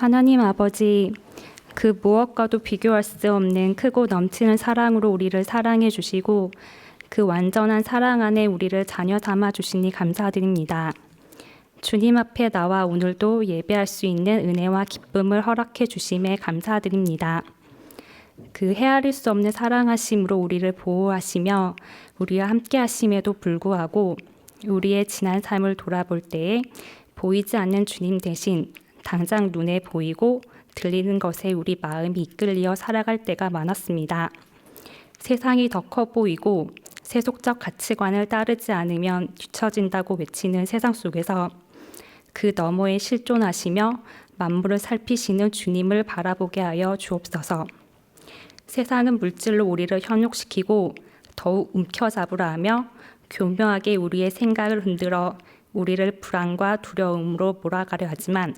하나님 아버지, 그 무엇과도 비교할 수 없는 크고 넘치는 사랑으로 우리를 사랑해 주시고 그 완전한 사랑 안에 우리를 자녀 삼아 주시니 감사드립니다. 주님 앞에 나와 오늘도 예배할 수 있는 은혜와 기쁨을 허락해 주심에 감사드립니다. 그 헤아릴 수 없는 사랑하심으로 우리를 보호하시며 우리와 함께 하심에도 불구하고 우리의 지난 삶을 돌아볼 때에 보이지 않는 주님 대신 당장 눈에 보이고 들리는 것에 우리 마음이 이끌려 살아갈 때가 많았습니다. 세상이 더 커 보이고 세속적 가치관을 따르지 않으면 뒤처진다고 외치는 세상 속에서 그 너머에 실존하시며 만물을 살피시는 주님을 바라보게 하여 주옵소서. 세상은 물질로 우리를 현혹시키고 더욱 움켜잡으려 하며 교묘하게 우리의 생각을 흔들어 우리를 불안과 두려움으로 몰아가려 하지만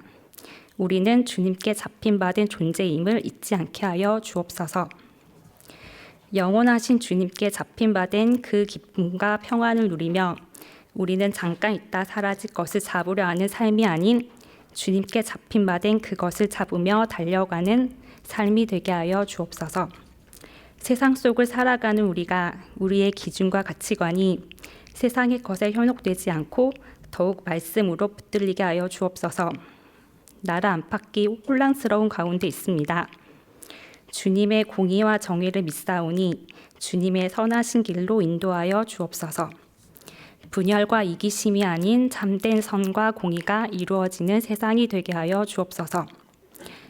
우리는 주님께 잡힌 바 된 존재임을 잊지 않게 하여 주옵소서. 영원하신 주님께 잡힌 바 된 그 기쁨과 평안을 누리며 우리는 잠깐 있다 사라질 것을 잡으려 하는 삶이 아닌 주님께 잡힌 바 된 그것을 잡으며 달려가는 삶이 되게 하여 주옵소서. 세상 속을 살아가는 우리가 우리의 기준과 가치관이 세상의 것에 현혹되지 않고 더욱 말씀으로 붙들리게 하여 주옵소서. 나라 안팎이 혼란스러운 가운데 있습니다. 주님의 공의와 정의를 믿사오니 주님의 선하신 길로 인도하여 주옵소서. 분열과 이기심이 아닌 참된 선과 공의가 이루어지는 세상이 되게 하여 주옵소서.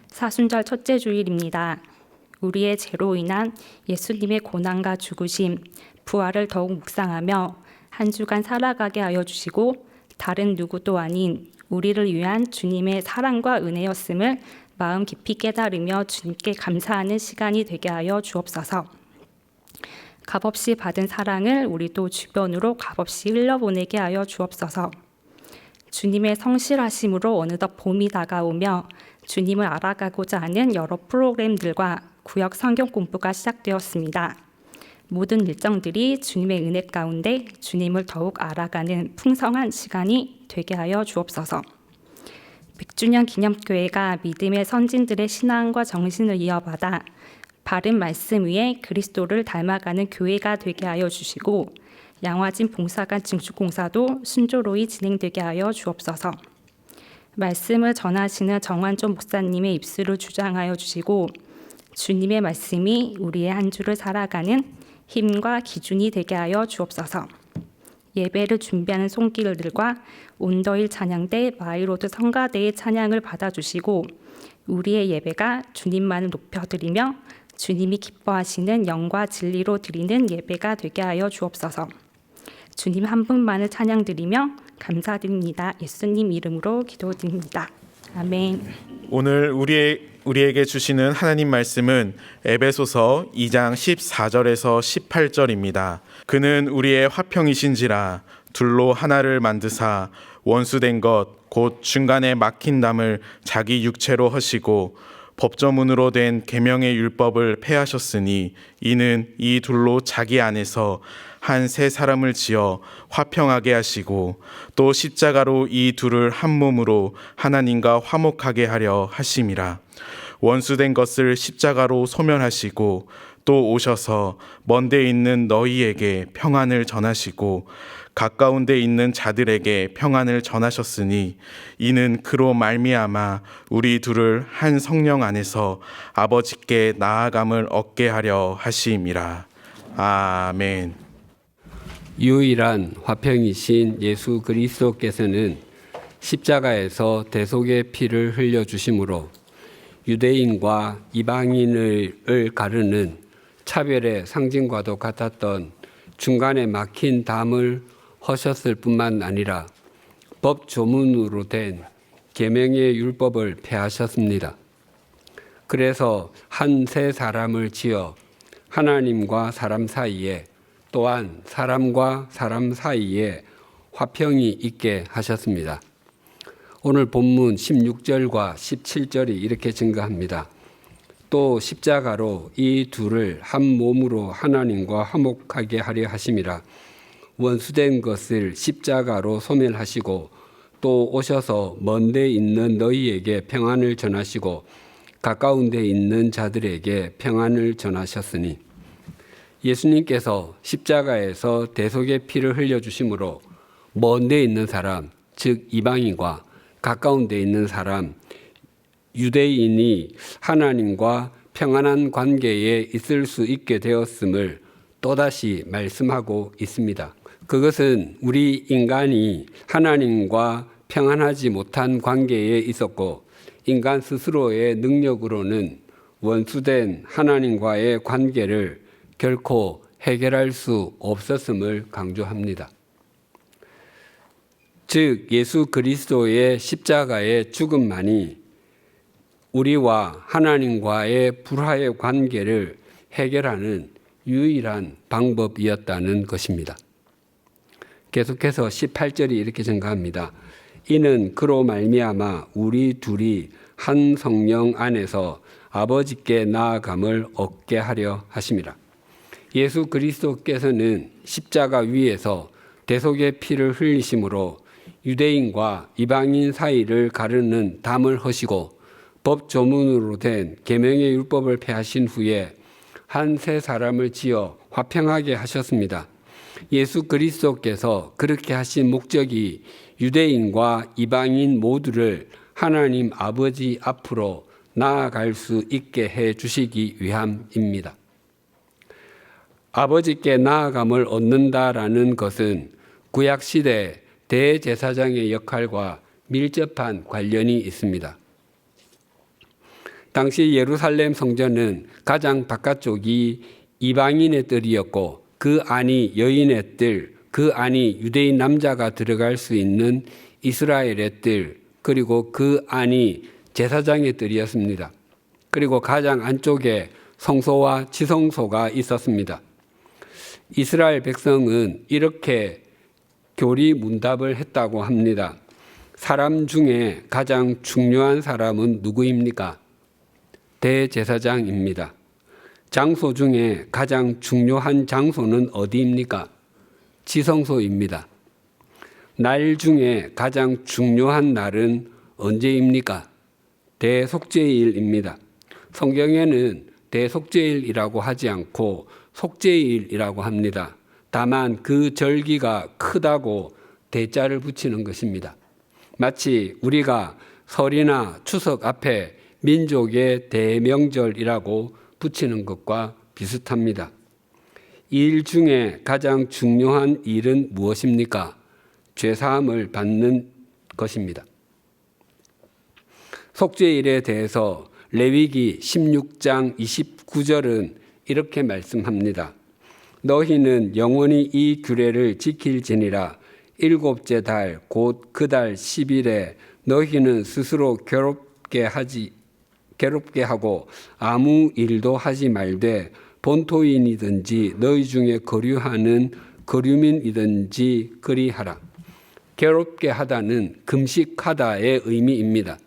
사순절 첫째 주일입니다. 우리의 죄로 인한 예수님의 고난과 죽으심, 부활을 더욱 묵상하며 한 주간 살아가게 하여 주시고 다른 누구도 아닌 우리를 위한 주님의 사랑과 은혜였음을 마음 깊이 깨달으며 주님께 감사하는 시간이 되게 하여 주옵소서. 값없이 받은 사랑을 우리도 주변으로 값없이 흘려보내게 하여 주옵소서. 주님의 성실하심으로 어느덧 봄이 다가오며 주님을 알아가고자 하는 여러 프로그램들과 구역 성경 공부가 시작되었습니다. 모든 일정들이 주님의 은혜 가운데 주님을 더욱 알아가는 풍성한 시간이 되게 하여 주옵소서. 100주년 기념교회가 믿음의 선진들의 신앙과 정신을 이어받아 바른 말씀 위에 그리스도를 닮아가는 교회가 되게 하여 주시고 양화진 봉사관 증축공사도 순조로이 진행되게 하여 주옵소서. 말씀을 전하시는 정환조 목사님의 입술을 주장하여 주시고 주님의 말씀이 우리의 한 주를 살아가는 힘과 기준이 되게 하여 주옵소서. 예배를 준비하는 손길들과 온더힐 찬양대, 마이로드 성가대의 찬양을 받아주시고 우리의 예배가 주님만을 높여드리며 주님이 기뻐하시는 영과 진리로 드리는 예배가 되게 하여 주옵소서. 주님 한 분만을 찬양드리며 감사드립니다. 예수님 이름으로 기도드립니다. 아멘. 오늘 우리에게 주시는 하나님 말씀은 에베소서 2장 14절에서 18절입니다. 그는 우리의 화평이신지라 둘로 하나를 만드사 원수된 것 곧 중간에 막힌 담을 자기 육체로 허시고 법조문으로 된 계명의 율법을 폐하셨으니 이는 이 둘로 자기 안에서 한 새 사람을 지어 화평하게 하시고 또 십자가로 이 둘을 한 몸으로 하나님과 화목하게 하려 하심이라. 원수된 것을 십자가로 소멸하시고 또 오셔서 먼 데 있는 너희에게 평안을 전하시고 가까운 데 있는 자들에게 평안을 전하셨으니 이는 그로 말미암아 우리 둘을 한 성령 안에서 아버지께 나아감을 얻게 하려 하심이라. 아멘. 유일한 화평이신 예수 그리스도께서는 십자가에서 대속의 피를 흘려주심으로 유대인과 이방인을 가르는 차별의 상징과도 같았던 중간에 막힌 담을 허셨을 뿐만 아니라 법 조문으로 된 계명의 율법을 폐하셨습니다. 그래서 한 새 사람을 지어 하나님과 사람 사이에 또한 사람과 사람 사이에 화평이 있게 하셨습니다. 오늘 본문 16절과 17절이 이렇게 증거합니다. 또 십자가로 이 둘을 한 몸으로 하나님과 화목하게 하려 하심이라. 원수된 것을 십자가로 소멸하시고 또 오셔서 먼 데 있는 너희에게 평안을 전하시고 가까운 데 있는 자들에게 평안을 전하셨으니 예수님께서 십자가에서 대속의 피를 흘려주심으로 먼 데 있는 사람, 즉 이방인과 가까운 데 있는 사람, 유대인이 하나님과 평안한 관계에 있을 수 있게 되었음을 또다시 말씀하고 있습니다. 그것은 우리 인간이 하나님과 평안하지 못한 관계에 있었고 인간 스스로의 능력으로는 원수된 하나님과의 관계를 결코 해결할 수 없었음을 강조합니다. 즉 예수 그리스도의 십자가의 죽음만이 우리와 하나님과의 불화의 관계를 해결하는 유일한 방법이었다는 것입니다. 계속해서 18절이 이렇게 증가합니다. 이는 그로 말미암아 우리 둘이 한 성령 안에서 아버지께 나아감을 얻게 하려 하심이라. 예수 그리스도께서는 십자가 위에서 대속의 피를 흘리심으로 유대인과 이방인 사이를 가르는 담을 허시고 법 조문으로 된 계명의 율법을 폐하신 후에 한 새 사람을 지어 화평하게 하셨습니다. 예수 그리스도께서 그렇게 하신 목적이 유대인과 이방인 모두를 하나님 아버지 앞으로 나아갈 수 있게 해 주시기 위함입니다. 아버지께 나아감을 얻는다라는 것은 구약시대 대제사장의 역할과 밀접한 관련이 있습니다. 당시 예루살렘 성전은 가장 바깥쪽이 이방인의 뜰이었고 그 안이 여인의 뜰, 그 안이 유대인 남자가 들어갈 수 있는 이스라엘의 뜰, 그리고 그 안이 제사장의 뜰이었습니다. 그리고 가장 안쪽에 성소와 지성소가 있었습니다. 이스라엘 백성은 이렇게 교리 문답을 했다고 합니다. 사람 중에 가장 중요한 사람은 누구입니까? 대제사장입니다. 장소 중에 가장 중요한 장소는 어디입니까? 지성소입니다. 날 중에 가장 중요한 날은 언제입니까? 대속죄일입니다. 성경에는 대속죄일이라고 하지 않고 속죄일이라고 합니다. 다만 그 절기가 크다고 대자를 붙이는 것입니다. 마치 우리가 설이나 추석 앞에 민족의 대명절이라고 붙이는 것과 비슷합니다. 일 중에 가장 중요한 일은 무엇입니까? 죄사함을 받는 것입니다. 속죄일에 대해서 레위기 16장 29절은 이렇게 말씀합니다. 너희는 영원히 이 규례를 지킬지니라. 일곱째 달 곧 그 달 10일에 너희는 스스로 괴롭게 하고 아무 일도 하지 말되 본토인이든지 너희 중에 거류하는 거류민이든지 그리하라. 괴롭게 하다는 금식하다의 의미입니다.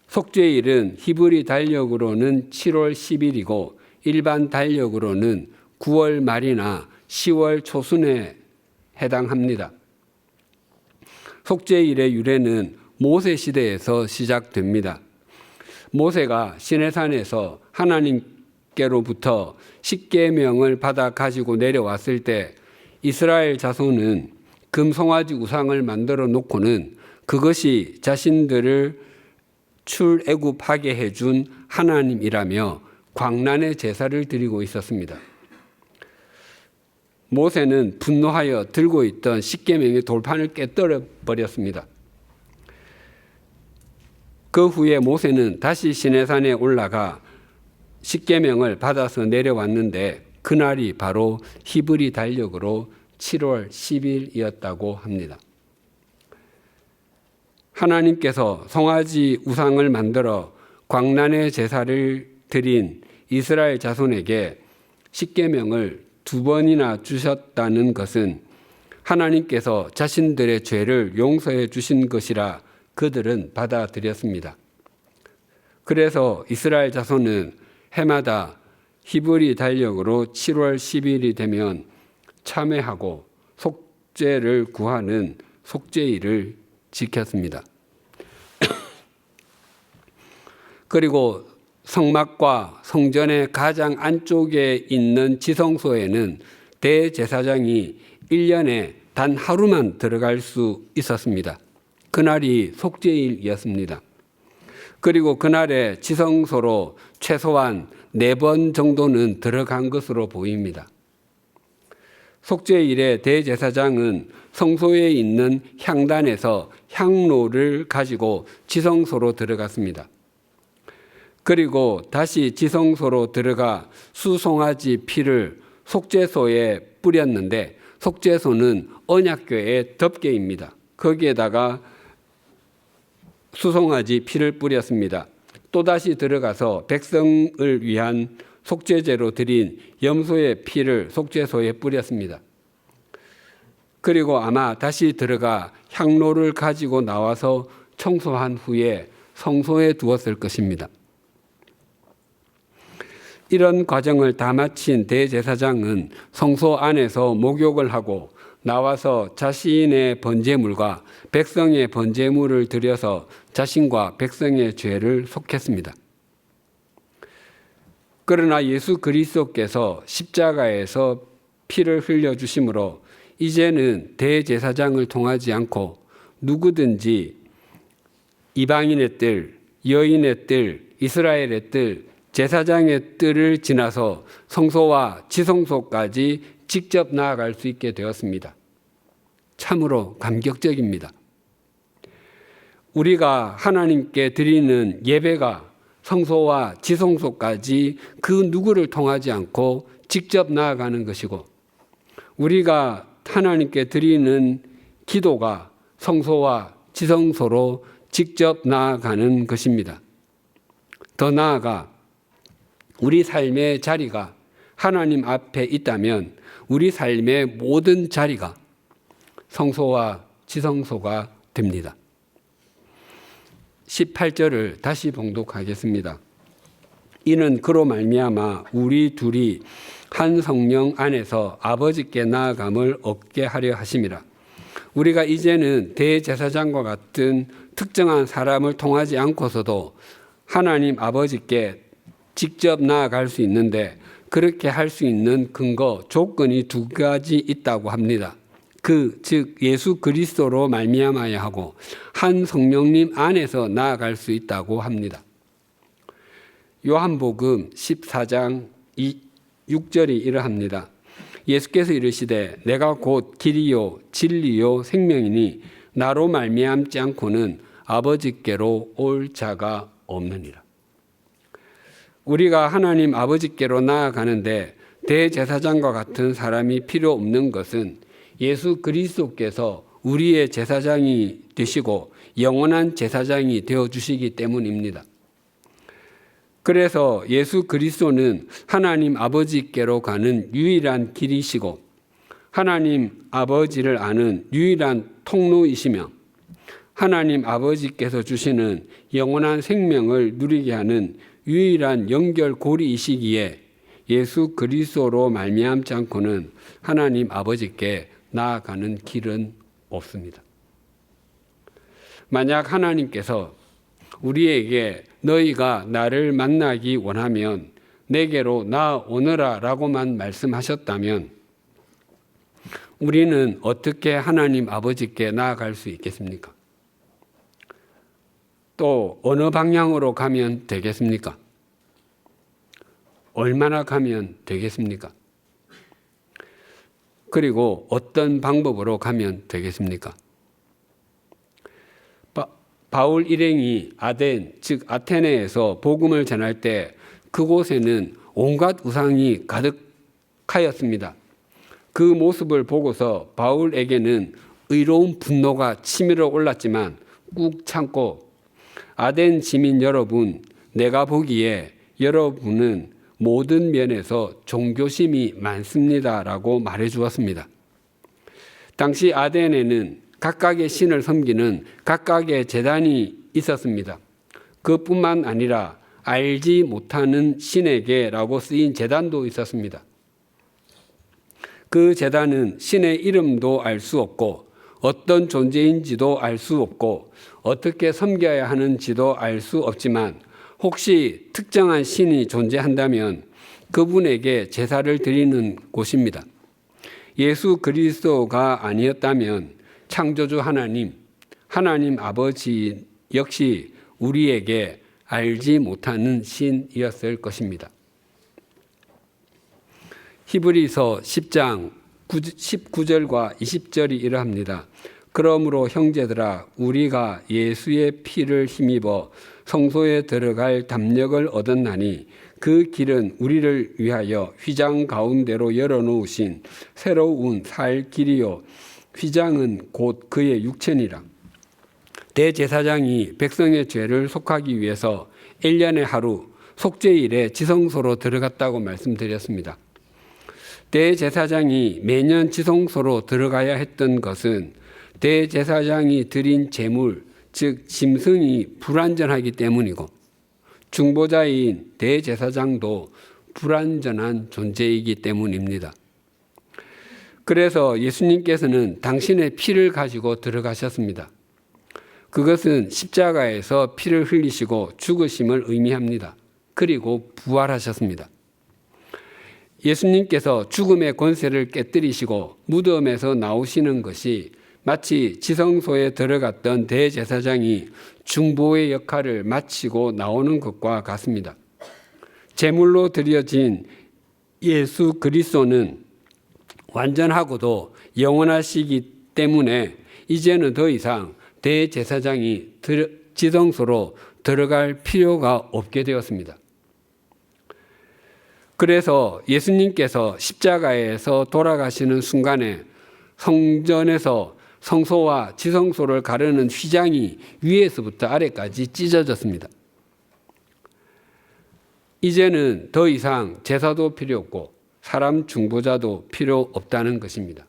속죄일은 히브리 달력으로는 7월 10일이고 일반 달력으로는 9월 말이나 10월 초순에 해당합니다. 속죄일의 유래는 모세 시대에서 시작됩니다. 모세가 시내산에서 하나님께로부터 십계명을 받아 가지고 내려왔을 때 이스라엘 자손은 금송아지 우상을 만들어 놓고는 그것이 자신들을 출애굽하게 해준 하나님이라며 광란의 제사를 드리고 있었습니다. 모세는 분노하여 들고 있던 십계명의 돌판을 깨뜨려 버렸습니다. 그 후에 모세는 다시 시내산에 올라가 십계명을 받아서 내려왔는데 그날이 바로 히브리 달력으로 7월 10일이었다고 합니다. 하나님께서 송아지 우상을 만들어 광란의 제사를 드린 이스라엘 자손에게 십계명을 2번이나 주셨다는 것은 하나님께서 자신들의 죄를 용서해 주신 것이라 그들은 받아들였습니다. 그래서 이스라엘 자손은 해마다 히브리 달력으로 7월 10일이 되면 참회하고 속죄를 구하는 속죄일을 지켰습니다. 그리고 성막과 성전의 가장 안쪽에 있는 지성소에는 대제사장이 1년에 단 하루만 들어갈 수 있었습니다. 그날이 속죄일이었습니다. 그리고 그날에 지성소로 최소한 4번 정도는 들어간 것으로 보입니다. 속죄일에 대제사장은 성소에 있는 향단에서 향로를 가지고 지성소로 들어갔습니다. 그리고 다시 지성소로 들어가 수송아지 피를 속죄소에 뿌렸는데, 속죄소는 언약궤의 덮개입니다. 거기에다가 수송아지 피를 뿌렸습니다. 또다시 들어가서 백성을 위한 속죄제로 드린 염소의 피를 속죄소에 뿌렸습니다. 그리고 아마 다시 들어가 향로를 가지고 나와서 청소한 후에 성소에 두었을 것입니다. 이런 과정을 다 마친 대제사장은 성소 안에서 목욕을 하고 나와서 자신의 번제물과 백성의 번제물을 드려서 자신과 백성의 죄를 속했습니다. 그러나 예수 그리스도께서 십자가에서 피를 흘려주심으로 이제는 대제사장을 통하지 않고 누구든지 이방인의 뜰, 여인의 뜰, 이스라엘의 뜰, 제사장의 뜰을 지나서 성소와 지성소까지 직접 나아갈 수 있게 되었습니다. 참으로 감격적입니다. 우리가 하나님께 드리는 예배가 성소와 지성소까지 그 누구를 통하지 않고 직접 나아가는 것이고, 우리가 하나님께 드리는 기도가 성소와 지성소로 직접 나아가는 것입니다. 더 나아가 우리 삶의 자리가 하나님 앞에 있다면 우리 삶의 모든 자리가 성소와 지성소가 됩니다. 18절을 다시 봉독하겠습니다. 이는 그로 말미암아 우리 둘이 한 성령 안에서 아버지께 나아감을 얻게 하려 하심이라. 우리가 이제는 대제사장과 같은 특정한 사람을 통하지 않고서도 하나님 아버지께 직접 나아갈 수 있는데, 그렇게 할 수 있는 근거, 조건이 2가지 있다고 합니다. 즉 예수 그리스도로 말미암아야 하고 한 성령님 안에서 나아갈 수 있다고 합니다. 요한복음 14장 6절이 이러합니다. 예수께서 이르시되 내가 곧 길이요 진리요 생명이니 나로 말미암지 않고는 아버지께로 올 자가 없느니라. 우리가 하나님 아버지께로 나아가는데 대제사장과 같은 사람이 필요 없는 것은 예수 그리스도께서 우리의 제사장이 되시고 영원한 제사장이 되어주시기 때문입니다. 그래서 예수 그리스도는 하나님 아버지께로 가는 유일한 길이시고 하나님 아버지를 아는 유일한 통로이시며 하나님 아버지께서 주시는 영원한 생명을 누리게 하는 유일한 연결고리이시기에 예수 그리스도로 말미암지 않고는 하나님 아버지께 나아가는 길은 없습니다. 만약 하나님께서 우리에게 너희가 나를 만나기 원하면 내게로 나아오너라 라고만 말씀하셨다면 우리는 어떻게 하나님 아버지께 나아갈 수 있겠습니까? 또 어느 방향으로 가면 되겠습니까? 얼마나 가면 되겠습니까? 그리고 어떤 방법으로 가면 되겠습니까? 바울 일행이 아덴, 즉 아테네에서 복음을 전할 때 그곳에는 온갖 우상이 가득하였습니다. 그 모습을 보고서 바울에게는 의로운 분노가 치밀어 올랐지만 꾹 참고 아덴 시민 여러분, 내가 보기에 여러분은 모든 면에서 종교심이 많습니다라고 말해 주었습니다. 당시 아덴에는 각각의 신을 섬기는 각각의 제단이 있었습니다. 그뿐만 아니라 알지 못하는 신에게라고 쓰인 제단도 있었습니다. 그 제단은 신의 이름도 알 수 없고 어떤 존재인지도 알 수 없고 어떻게 섬겨야 하는지도 알 수 없지만 혹시 특정한 신이 존재한다면 그분에게 제사를 드리는 곳입니다. 예수 그리스도가 아니었다면 창조주 하나님 아버지 역시 우리에게 알지 못하는 신이었을 것입니다. 히브리서 10장 19절과 20절이 이러합니다. 그러므로 형제들아 우리가 예수의 피를 힘입어 성소에 들어갈 담력을 얻었나니 그 길은 우리를 위하여 휘장 가운데로 열어놓으신 새로운 살 길이요 휘장은 곧 그의 육체니라. 대제사장이 백성의 죄를 속하기 위해서 1년에 하루 속죄일에 지성소로 들어갔다고 말씀드렸습니다. 대제사장이 매년 지성소로 들어가야 했던 것은 대제사장이 드린 제물, 즉 짐승이 불완전하기 때문이고 중보자인 대제사장도 불완전한 존재이기 때문입니다. 그래서 예수님께서는 당신의 피를 가지고 들어가셨습니다. 그것은 십자가에서 피를 흘리시고 죽으심을 의미합니다. 그리고 부활하셨습니다. 예수님께서 죽음의 권세를 깨뜨리시고 무덤에서 나오시는 것이 마치 지성소에 들어갔던 대제사장이 중보의 역할을 마치고 나오는 것과 같습니다. 제물로 드려진 예수 그리스도는 완전하고도 영원하시기 때문에 이제는 더 이상 대제사장이 지성소로 들어갈 필요가 없게 되었습니다. 그래서 예수님께서 십자가에서 돌아가시는 순간에 성전에서 성소와 지성소를 가르는 휘장이 위에서부터 아래까지 찢어졌습니다. 이제는 더 이상 제사도 필요 없고 사람 중보자도 필요 없다는 것입니다.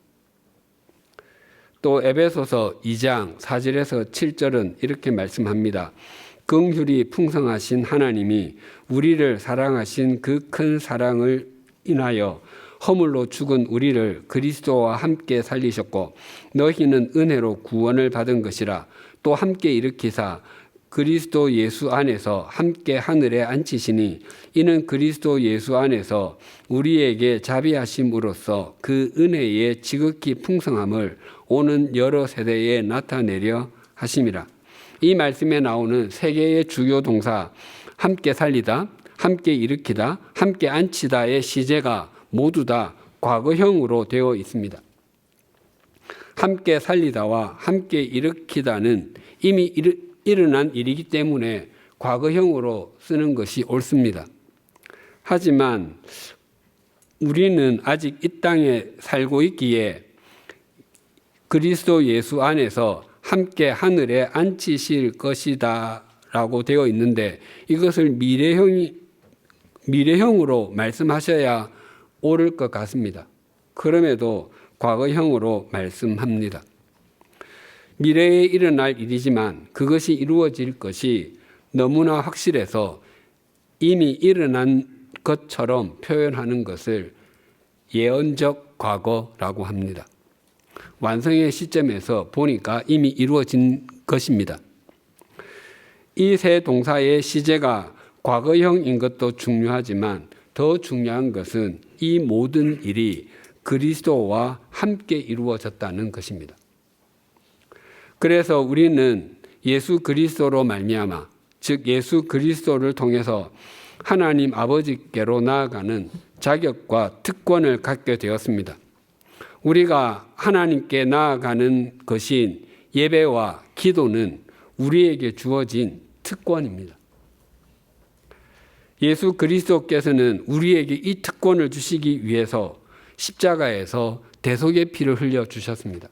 또 에베소서 2장 4절에서 7절은 이렇게 말씀합니다. 긍휼이 풍성하신 하나님이 우리를 사랑하신 그 큰 사랑을 인하여 허물로 죽은 우리를 그리스도와 함께 살리셨고 너희는 은혜로 구원을 받은 것이라. 또 함께 일으키사 그리스도 예수 안에서 함께 하늘에 앉히시니 이는 그리스도 예수 안에서 우리에게 자비하심으로써 그 은혜의 지극히 풍성함을 오는 여러 세대에 나타내려 하심이라. 이 말씀에 나오는 세 개의 주요 동사 함께 살리다, 함께 일으키다, 함께 앉히다의 시제가 모두 다 과거형으로 되어 있습니다. 함께 살리다와 함께 일으키다는 이미 일어난 일이기 때문에 과거형으로 쓰는 것이 옳습니다. 하지만 우리는 아직 이 땅에 살고 있기에 그리스도 예수 안에서 함께 하늘에 앉히실 것이다 라고 되어 있는데 이것을 미래형으로 말씀하셔야 옳을 것 같습니다. 그럼에도 과거형으로 말씀합니다. 미래에 일어날 일이지만 그것이 이루어질 것이 너무나 확실해서 이미 일어난 것처럼 표현하는 것을 예언적 과거라고 합니다. 완성의 시점에서 보니까 이미 이루어진 것입니다. 이 세 동사의 시제가 과거형인 것도 중요하지만 더 중요한 것은 이 모든 일이 그리스도와 함께 이루어졌다는 것입니다. 그래서 우리는 예수 그리스도로 말미암아 즉 예수 그리스도를 통해서 하나님 아버지께로 나아가는 자격과 특권을 갖게 되었습니다. 우리가 하나님께 나아가는 것인 예배와 기도는 우리에게 주어진 특권입니다. 예수 그리스도께서는 우리에게 이 특권을 주시기 위해서 십자가에서 대속의 피를 흘려 주셨습니다.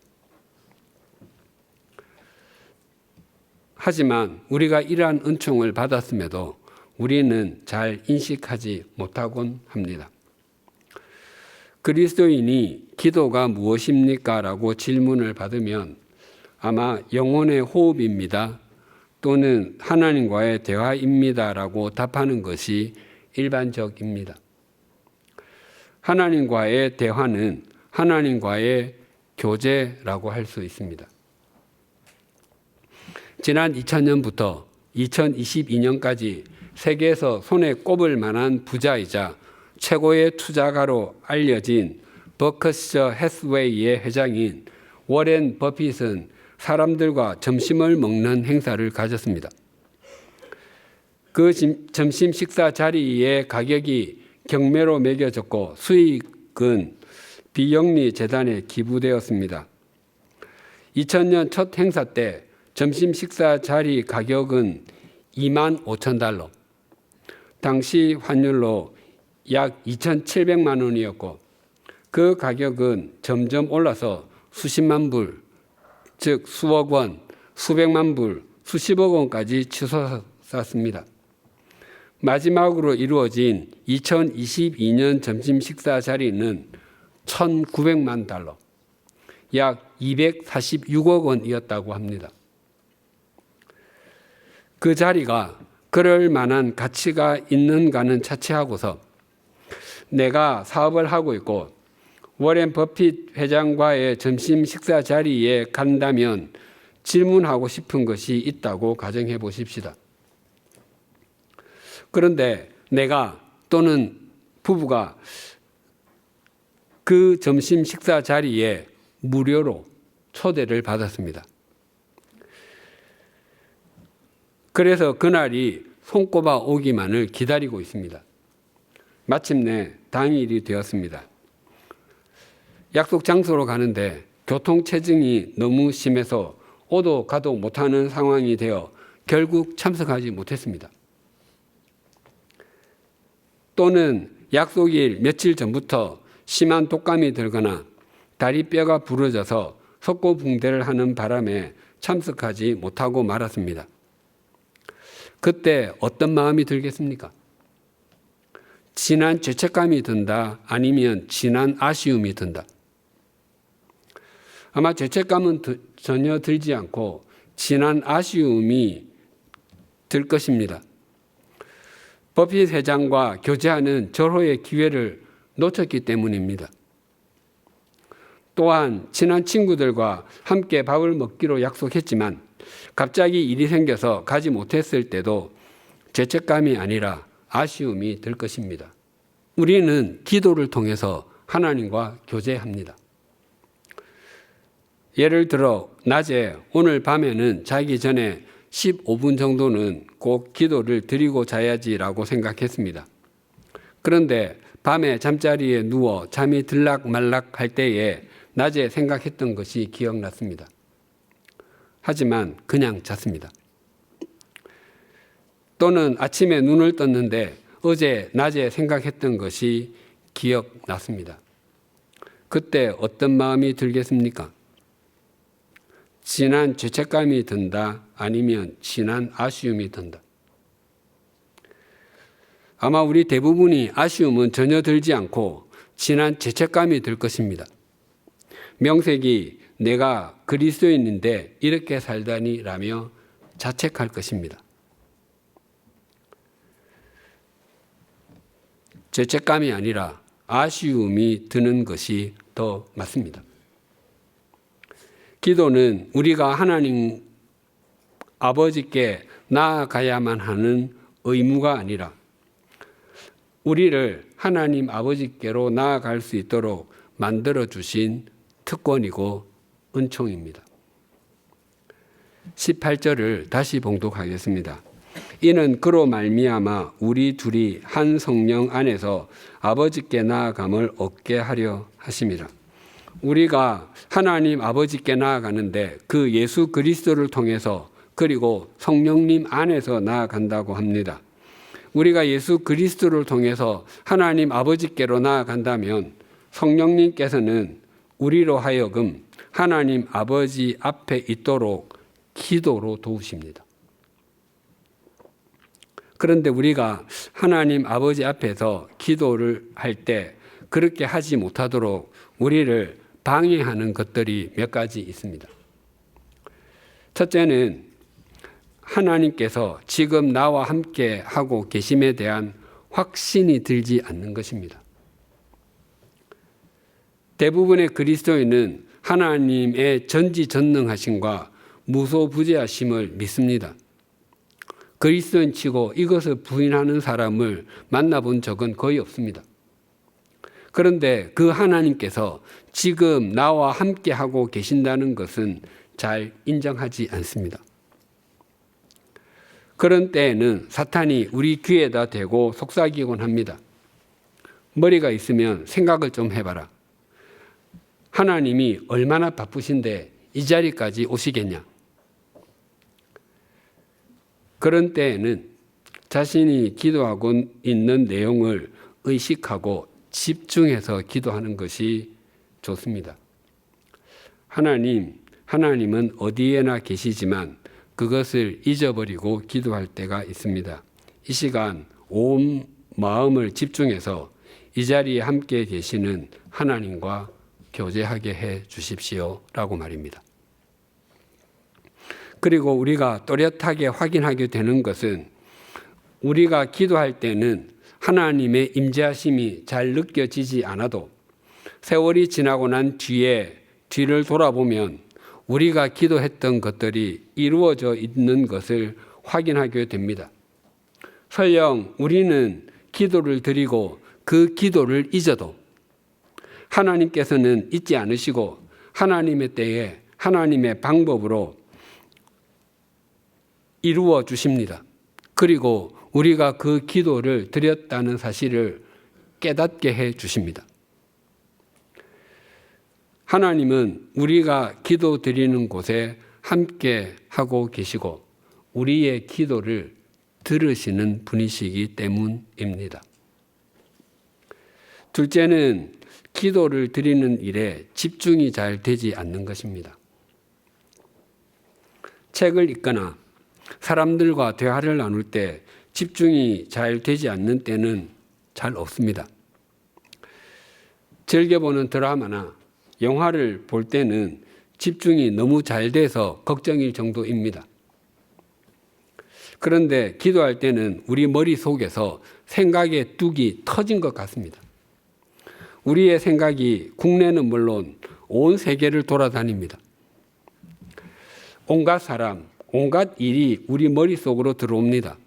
하지만 우리가 이러한 은총을 받았음에도 우리는 잘 인식하지 못하곤 합니다. 그리스도인이 기도가 무엇입니까? 라고 질문을 받으면 아마 영혼의 호흡입니다. 또는 하나님과의 대화입니다. 라고 답하는 것이 일반적입니다. 하나님과의 대화는 하나님과의 교제라고 할 수 있습니다. 지난 2000년부터 2022년까지 세계에서 손에 꼽을 만한 부자이자 최고의 투자가로 알려진 버크셔 해스웨이의 회장인 워렌 버핏은 사람들과 점심을 먹는 행사를 가졌습니다. 그 점심 식사 자리의 가격이 경매로 매겨졌고 수익은 비영리 재단에 기부되었습니다. 2000년 첫 행사 때 점심 식사 자리 가격은 $25,000, 당시 환율로 약 2,700만 원이었고 그 가격은 점점 올라서 수십만 불, 즉 수억 원, 수백만 불, 수십억 원까지 치솟았습니다. 마지막으로 이루어진 2022년 점심 식사 자리는 $1,900만, 약 246억 원이었다고 합니다. 그 자리가 그럴 만한 가치가 있는가는 차치하고서 내가 사업을 하고 있고 워렌 버핏 회장과의 점심 식사 자리에 간다면 질문하고 싶은 것이 있다고 가정해 보십시다. 그런데 내가 또는 부부가 그 점심 식사 자리에 무료로 초대를 받았습니다. 그래서 그날이 손꼽아 오기만을 기다리고 있습니다. 마침내 당일이 되었습니다. 약속 장소로 가는데 교통체증이 너무 심해서 오도 가도 못하는 상황이 되어 결국 참석하지 못했습니다. 또는 약속일 며칠 전부터 심한 독감이 들거나 다리뼈가 부러져서 석고붕대를 하는 바람에 참석하지 못하고 말았습니다. 그때 어떤 마음이 들겠습니까? 진한 죄책감이 든다, 아니면 진한 아쉬움이 든다. 아마 죄책감은 전혀 들지 않고 진한 아쉬움이 들 것입니다. 버핏 회장과 교제하는 절호의 기회를 놓쳤기 때문입니다. 또한 친한 친구들과 함께 밥을 먹기로 약속했지만 갑자기 일이 생겨서 가지 못했을 때도 죄책감이 아니라 아쉬움이 들 것입니다. 우리는 기도를 통해서 하나님과 교제합니다. 예를 들어 낮에 오늘 밤에는 자기 전에 15분 정도는 꼭 기도를 드리고 자야지라고 생각했습니다. 그런데 밤에 잠자리에 누워 잠이 들락말락 할 때에 낮에 생각했던 것이 기억났습니다. 하지만 그냥 잤습니다. 또는 아침에 눈을 떴는데 어제 낮에 생각했던 것이 기억났습니다. 그때 어떤 마음이 들겠습니까? 진한 죄책감이 든다, 아니면 진한 아쉬움이 든다. 아마 우리 대부분이 아쉬움은 전혀 들지 않고 진한 죄책감이 들 것입니다. 명색이 내가 그리스도인인데 이렇게 살다니 라며 자책할 것입니다. 죄책감이 아니라 아쉬움이 드는 것이 더 맞습니다. 기도는 우리가 하나님 아버지께 나아가야만 하는 의무가 아니라 우리를 하나님 아버지께로 나아갈 수 있도록 만들어 주신 특권이고 은총입니다. 18절을 다시 봉독하겠습니다. 이는 그로 말미암아 우리 둘이 한 성령 안에서 아버지께 나아감을 얻게 하려 하심이라. 우리가 하나님 아버지께 나아가는데 그 예수 그리스도를 통해서 그리고 성령님 안에서 나아간다고 합니다. 우리가 예수 그리스도를 통해서 하나님 아버지께로 나아간다면 성령님께서는 우리로 하여금 하나님 아버지 앞에 있도록 기도로 도우십니다. 그런데 우리가 하나님 아버지 앞에서 기도를 할 때 그렇게 하지 못하도록 우리를 방해하는 것들이 몇 가지 있습니다. 첫째는 하나님께서 지금 나와 함께 하고 계심에 대한 확신이 들지 않는 것입니다. 대부분의 그리스도인은 하나님의 전지전능하심과 무소부재하심을 믿습니다. 그리스도인치고 이것을 부인하는 사람을 만나본 적은 거의 없습니다. 그런데 그 하나님께서 지금 나와 함께 하고 계신다는 것은 잘 인정하지 않습니다. 그런 때에는 사탄이 우리 귀에다 대고 속삭이곤 합니다. 머리가 있으면 생각을 좀 해봐라. 하나님이 얼마나 바쁘신데 이 자리까지 오시겠냐? 그런 때에는 자신이 기도하고 있는 내용을 의식하고 집중해서 기도하는 것이 좋습니다. 하나님은 어디에나 계시지만 그것을 잊어버리고 기도할 때가 있습니다. 이 시간 온 마음을 집중해서 이 자리에 함께 계시는 하나님과 교제하게 해 주십시오 라고 말입니다. 그리고 우리가 또렷하게 확인하게 되는 것은 우리가 기도할 때는 하나님의 임재하심이 잘 느껴지지 않아도 세월이 지나고 난 뒤를 돌아보면 우리가 기도했던 것들이 이루어져 있는 것을 확인하게 됩니다. 설령 우리는 기도를 드리고 그 기도를 잊어도 하나님께서는 잊지 않으시고 하나님의 때에 하나님의 방법으로 이루어 주십니다. 그리고 우리가 그 기도를 드렸다는 사실을 깨닫게 해 주십니다. 하나님은 우리가 기도 드리는 곳에 함께 하고 계시고 우리의 기도를 들으시는 분이시기 때문입니다. 둘째는 기도를 드리는 일에 집중이 잘 되지 않는 것입니다. 책을 읽거나 사람들과 대화를 나눌 때 집중이 잘 되지 않는 때는 잘 없습니다. 즐겨보는 드라마나 영화를 볼 때는 집중이 너무 잘 돼서 걱정일 정도입니다. 그런데 기도할 때는 우리 머릿속에서 생각의 뚝이 터진 것 같습니다. 우리의 생각이 국내는 물론 온 세계를 돌아다닙니다. 온갖 사람, 온갖 일이 우리 머릿속으로 들어옵니다.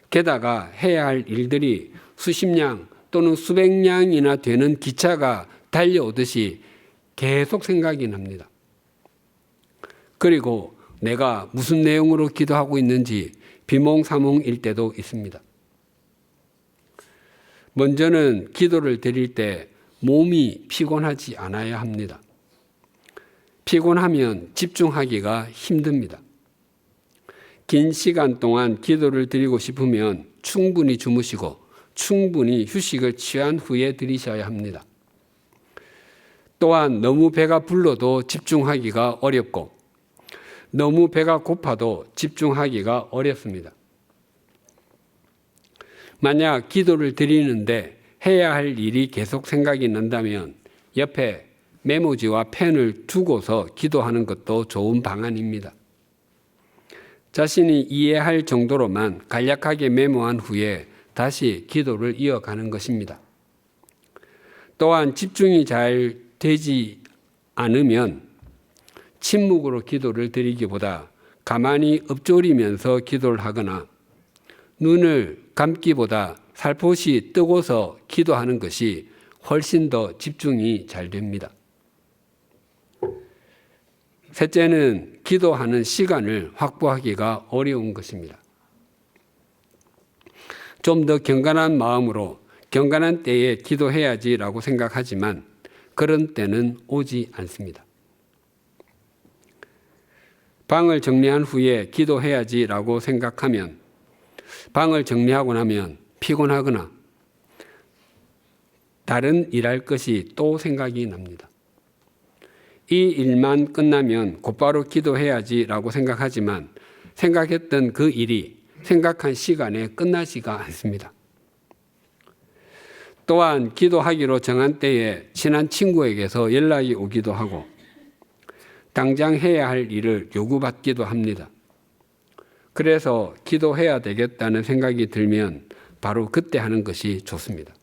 게다가 해야 할 일들이 수십 량 또는 수백 량이나 되는 기차가 달려오듯이 계속 생각이 납니다. 그리고 내가 무슨 내용으로 기도하고 있는지 비몽사몽일 때도 있습니다. 먼저는 기도를 드릴 때 몸이 피곤하지 않아야 합니다. 피곤하면 집중하기가 힘듭니다. 긴 시간 동안 기도를 드리고 싶으면 충분히 주무시고 충분히 휴식을 취한 후에 드리셔야 합니다. 또한 너무 배가 불러도 집중하기가 어렵고 너무 배가 고파도 집중하기가 어렵습니다. 만약 기도를 드리는데 해야 할 일이 계속 생각이 난다면 옆에 메모지와 펜을 두고서 기도하는 것도 좋은 방안입니다. 자신이 이해할 정도로만 간략하게 메모한 후에 다시 기도를 이어가는 것입니다. 또한 집중이 잘 되지 않으면 침묵으로 기도를 드리기보다 가만히 읊조리면서 기도를 하거나 눈을 감기보다 살포시 뜨고서 기도하는 것이 훨씬 더 집중이 잘 됩니다. 셋째는 기도하는 시간을 확보하기가 어려운 것입니다. 좀 더 경건한 마음으로 경건한 때에 기도해야지라고 생각하지만 그런 때는 오지 않습니다. 방을 정리한 후에 기도해야지라고 생각하면 방을 정리하고 나면 피곤하거나 다른 일할 것이 또 생각이 납니다. 이 일만 끝나면 곧바로 기도해야지라고 생각하지만 생각했던 그 일이 생각한 시간에 끝나지가 않습니다. 또한 기도하기로 정한 때에 친한 친구에게서 연락이 오기도 하고 당장 해야 할 일을 요구받기도 합니다. 그래서 기도해야 되겠다는 생각이 들면 바로 그때 하는 것이 좋습니다.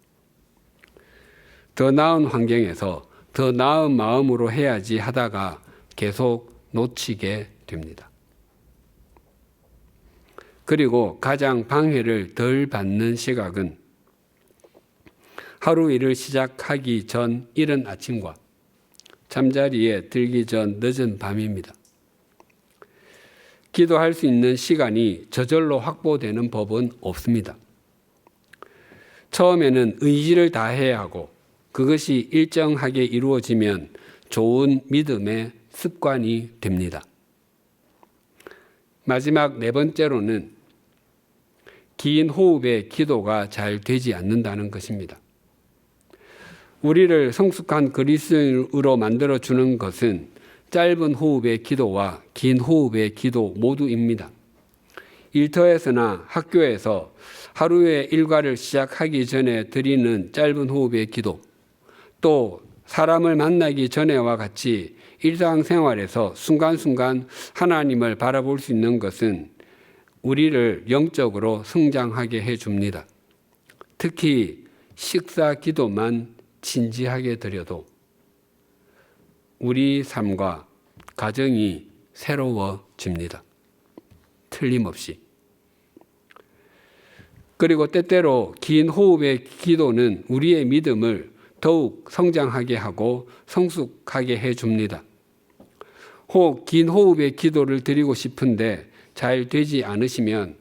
더 나은 환경에서 더 나은 마음으로 해야지 하다가 계속 놓치게 됩니다. 그리고 가장 방해를 덜 받는 시각은 하루 일을 시작하기 전 이른 아침과 잠자리에 들기 전 늦은 밤입니다. 기도할 수 있는 시간이 저절로 확보되는 법은 없습니다. 처음에는 의지를 다해야 하고 그것이 일정하게 이루어지면 좋은 믿음의 습관이 됩니다. 마지막 네 번째로는 긴 호흡의 기도가 잘 되지 않는다는 것입니다. 우리를 성숙한 그리스도인으로 만들어주는 것은 짧은 호흡의 기도와 긴 호흡의 기도 모두입니다. 일터에서나 학교에서 하루의 일과를 시작하기 전에 드리는 짧은 호흡의 기도, 또 사람을 만나기 전에와 같이 일상생활에서 순간순간 하나님을 바라볼 수 있는 것은 우리를 영적으로 성장하게 해줍니다. 특히 식사 기도만 진지하게 드려도 우리 삶과 가정이 새로워집니다. 틀림없이. 그리고 때때로 긴 호흡의 기도는 우리의 믿음을 더욱 성장하게 하고 성숙하게 해줍니다. 혹 긴 호흡의 기도를 드리고 싶은데 잘 되지 않으시면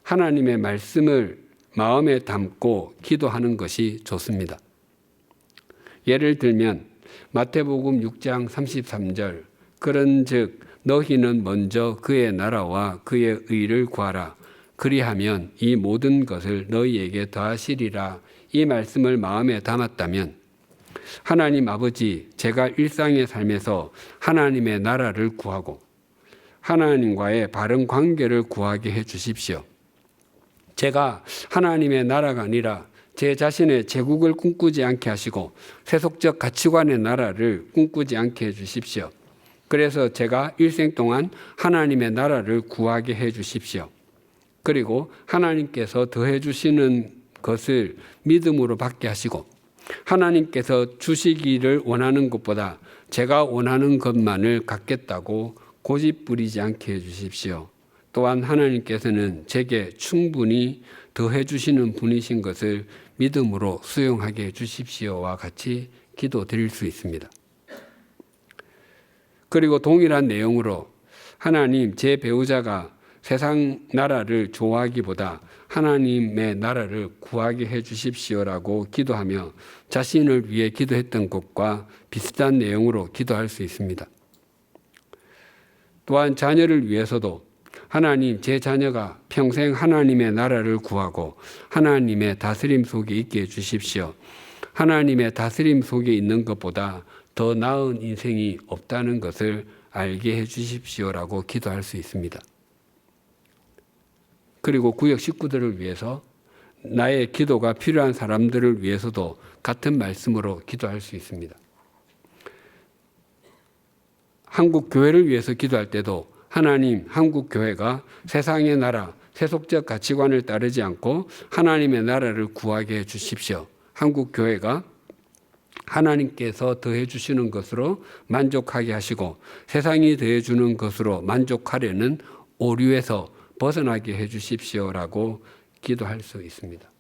하나님의 말씀을 마음에 담고 기도하는 것이 좋습니다. 예를 들면 마태복음 6장 33절 그런즉 너희는 먼저 그의 나라와 그의 의를 구하라 그리하면 이 모든 것을 너희에게 더하시리라 이 말씀을 마음에 담았다면 하나님 아버지 제가 일상의 삶에서 하나님의 나라를 구하고 하나님과의 바른 관계를 구하게 해 주십시오. 제가 하나님의 나라가 아니라 제 자신의 제국을 꿈꾸지 않게 하시고 세속적 가치관의 나라를 꿈꾸지 않게 해 주십시오. 그래서 제가 일생 동안 하나님의 나라를 구하게 해 주십시오. 그리고 하나님께서 더해 주시는 것을 믿음으로 받게 하시고 하나님께서 주시기를 원하는 것보다 제가 원하는 것만을 갖겠다고 고집 부리지 않게 해 주십시오. 또한 하나님께서는 제게 충분히 더해 주시는 분이신 것을 믿음으로 수용하게 해 주십시오와 같이 기도 드릴 수 있습니다. 그리고 동일한 내용으로 하나님 제 배우자가 세상 나라를 좋아하기보다 하나님의 나라를 구하게 해 주십시오라고 기도하며 자신을 위해 기도했던 것과 비슷한 내용으로 기도할 수 있습니다. 또한 자녀를 위해서도 하나님 제 자녀가 평생 하나님의 나라를 구하고 하나님의 다스림 속에 있게 해 주십시오. 하나님의 다스림 속에 있는 것보다 더 나은 인생이 없다는 것을 알게 해 주십시오라고 기도할 수 있습니다. 그리고 구역 식구들을 위해서 나의 기도가 필요한 사람들을 위해서도 같은 말씀으로 기도할 수 있습니다. 한국 교회를 위해서 기도할 때도 하나님 한국 교회가 세상의 나라, 세속적 가치관을 따르지 않고 하나님의 나라를 구하게 해 주십시오. 한국 교회가 하나님께서 더해 주시는 것으로 만족하게 하시고 세상이 더해 주는 것으로 만족하려는 오류에서 벗어나게 해 주십시오라고 기도할 수 있습니다.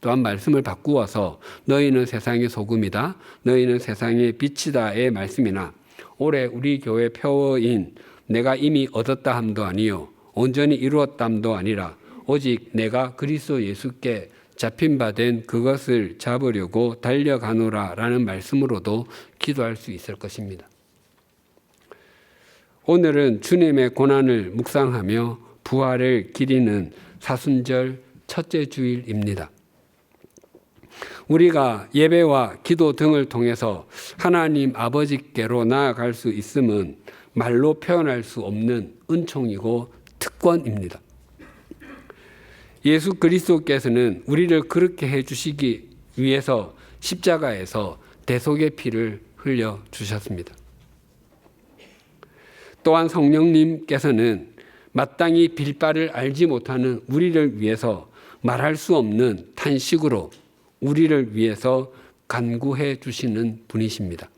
또한 말씀을 바꾸어서 너희는 세상의 소금이다, 너희는 세상의 빛이다의 말씀이나 올해 우리 교회 표어인 내가 이미 얻었다 함도 아니요 온전히 이루었다 함도 아니라 오직 내가 그리스도 예수께 잡힌 바 된 그것을 잡으려고 달려가노라 라는 말씀으로도 기도할 수 있을 것입니다. 오늘은 주님의 고난을 묵상하며 부활을 기리는 사순절 첫째 주일입니다. 우리가 예배와 기도 등을 통해서 하나님 아버지께로 나아갈 수 있음은 말로 표현할 수 없는 은총이고 특권입니다. 예수 그리스도께서는 우리를 그렇게 해주시기 위해서 십자가에서 대속의 피를 흘려 주셨습니다. 또한 성령님께서는 마땅히 빌 바를 알지 못하는 우리를 위해서 말할 수 없는 탄식으로 우리를 위해서 간구해 주시는 분이십니다.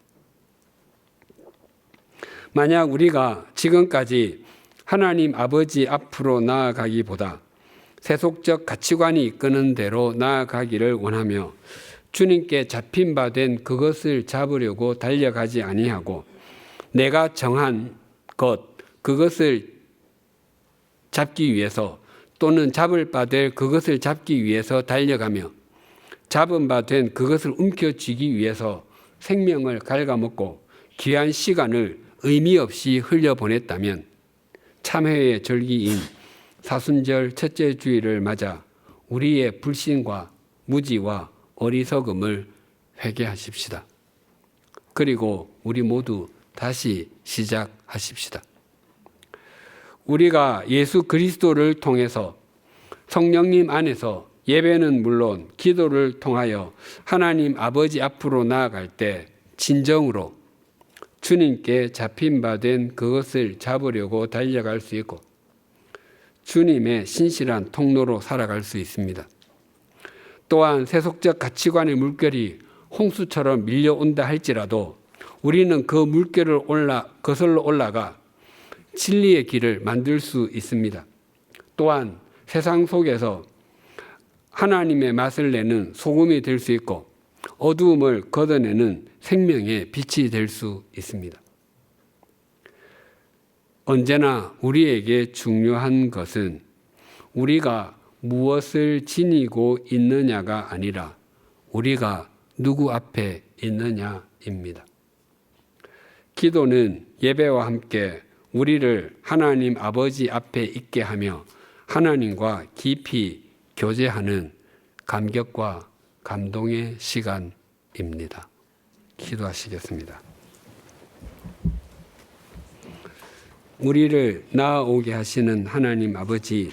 만약 우리가 지금까지 하나님 아버지 앞으로 나아가기보다 세속적 가치관이 이끄는 대로 나아가기를 원하며 주님께 잡힌 바 된 그것을 잡으려고 달려가지 아니하고 내가 정한 그것을 잡기 위해서 또는 잡을 바 될 그것을 잡기 위해서 달려가며 잡은 바 된 그것을 움켜쥐기 위해서 생명을 갉아먹고 귀한 시간을 의미 없이 흘려보냈다면 참회의 절기인 사순절 첫째 주일을 맞아 우리의 불신과 무지와 어리석음을 회개하십시다. 그리고 우리 모두 다시 시작하십시다. 우리가 예수 그리스도를 통해서 성령님 안에서 예배는 물론 기도를 통하여 하나님 아버지 앞으로 나아갈 때 진정으로 주님께 잡힌 바 된 그것을 잡으려고 달려갈 수 있고 주님의 신실한 통로로 살아갈 수 있습니다. 또한 세속적 가치관의 물결이 홍수처럼 밀려온다 할지라도 우리는 그 물결을 거슬러 올라가 진리의 길을 만들 수 있습니다. 또한 세상 속에서 하나님의 맛을 내는 소금이 될 수 있고 어두움을 걷어내는 생명의 빛이 될 수 있습니다. 언제나 우리에게 중요한 것은 우리가 무엇을 지니고 있느냐가 아니라 우리가 누구 앞에 있느냐입니다. 기도는 예배와 함께 우리를 하나님 아버지 앞에 있게 하며 하나님과 깊이 교제하는 감격과 감동의 시간입니다. 기도하시겠습니다. 우리를 나아오게 하시는 하나님 아버지,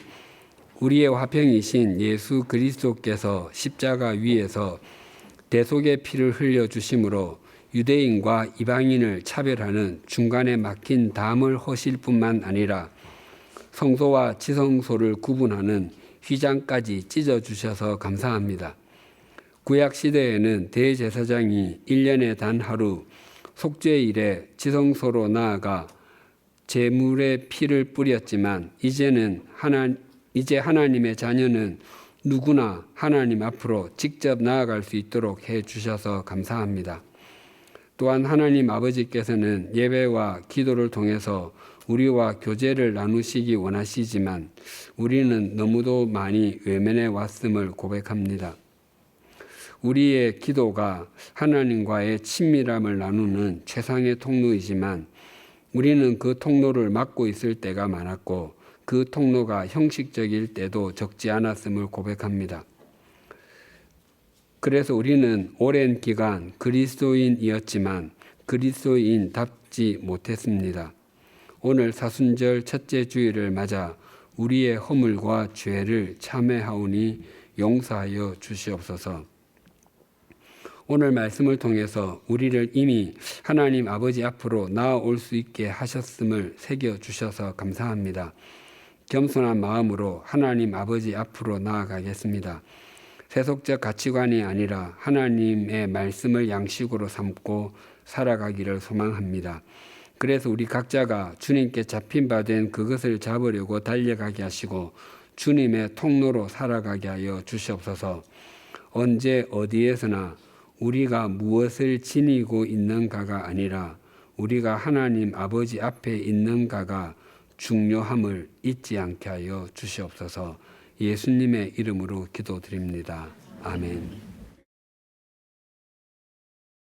우리의 화평이신 예수 그리스도께서 십자가 위에서 대속의 피를 흘려주심으로 유대인과 이방인을 차별하는 중간에 막힌 담을 허실 뿐만 아니라 성소와 지성소를 구분하는 휘장까지 찢어주셔서 감사합니다. 구약시대에는 대제사장이 1년에 단 하루 속죄일에 지성소로 나아가 제물의 피를 뿌렸지만 이제 하나님의 자녀는 누구나 하나님 앞으로 직접 나아갈 수 있도록 해주셔서 감사합니다. 또한 하나님 아버지께서는 예배와 기도를 통해서 우리와 교제를 나누시기 원하시지만 우리는 너무도 많이 외면해 왔음을 고백합니다. 우리의 기도가 하나님과의 친밀함을 나누는 최상의 통로이지만 우리는 그 통로를 막고 있을 때가 많았고 그 통로가 형식적일 때도 적지 않았음을 고백합니다. 그래서 우리는 오랜 기간 그리스도인이었지만 그리스도인답지 못했습니다. 오늘 사순절 첫째 주일을 맞아 우리의 허물과 죄를 참회하오니 용서하여 주시옵소서. 오늘 말씀을 통해서 우리를 이미 하나님 아버지 앞으로 나아올 수 있게 하셨음을 새겨주셔서 감사합니다. 겸손한 마음으로 하나님 아버지 앞으로 나아가겠습니다. 세속적 가치관이 아니라 하나님의 말씀을 양식으로 삼고 살아가기를 소망합니다. 그래서 우리 각자가 주님께 잡힌 바 된 그것을 잡으려고 달려가게 하시고 주님의 통로로 살아가게 하여 주시옵소서. 언제 어디에서나 우리가 무엇을 지니고 있는가가 아니라 우리가 하나님 아버지 앞에 있는가가 중요함을 잊지 않게 하여 주시옵소서. 예수님의 이름으로 기도드립니다. 아멘.